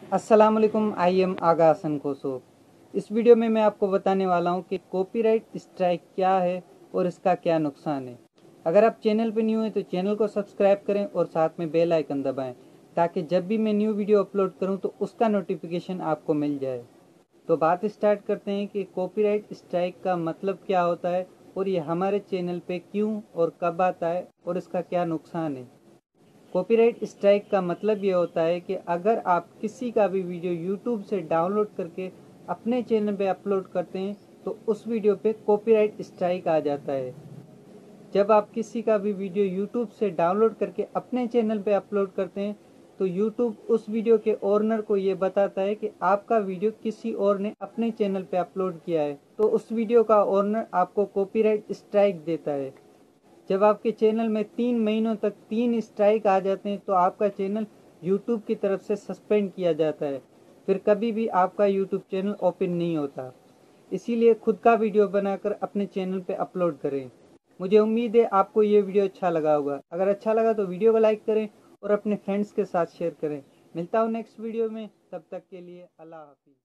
अस्सलाम वालेकुम। I am आगा हसन कोसो। इस वीडियो में मैं आपको बताने वाला हूं कि कॉपीराइट स्ट्राइक क्या है और इसका क्या नुकसान है। अगर आप चैनल पर न्यू हैं तो चैनल को सब्सक्राइब करें और साथ में बेल आइकन दबाएं ताकि जब भी मैं न्यू वीडियो अपलोड करूं तो उसका नोटिफिकेशन आपको मिल जाए। तो बात स्टार्ट करते हैं कि कॉपीराइट स्ट्राइक का मतलब क्या होता है और ये हमारे चैनल पे क्यों और कब आता है और इसका क्या नुकसान है। कॉपीराइट स्ट्राइक का मतलब ये होता है कि अगर आप किसी का भी वीडियो यूट्यूब से डाउनलोड करके अपने चैनल पे अपलोड करते हैं तो उस वीडियो पे कॉपीराइट स्ट्राइक आ जाता है। जब आप किसी का भी वीडियो यूट्यूब से डाउनलोड करके अपने चैनल पे अपलोड करते हैं तो यूट्यूब उस वीडियो के ओनर को ये बताता है कि आपका वीडियो किसी और ने अपने चैनल पे अपलोड किया है, तो उस वीडियो का ओनर आपको कॉपीराइट स्ट्राइक देता है। जब आपके चैनल में 3 महीनों तक 3 स्ट्राइक आ जाते हैं तो आपका चैनल यूट्यूब की तरफ से सस्पेंड किया जाता है, फिर कभी भी आपका यूट्यूब चैनल ओपन नहीं होता। इसीलिए खुद का वीडियो बनाकर अपने चैनल पे अपलोड करें। मुझे उम्मीद है आपको ये वीडियो अच्छा लगा होगा। अगर अच्छा लगा तो वीडियो को लाइक करें और अपने फ्रेंड्स के साथ शेयर करें। मिलता हूँ नेक्स्ट वीडियो में, तब तक के लिए अल्लाह हाफिज़।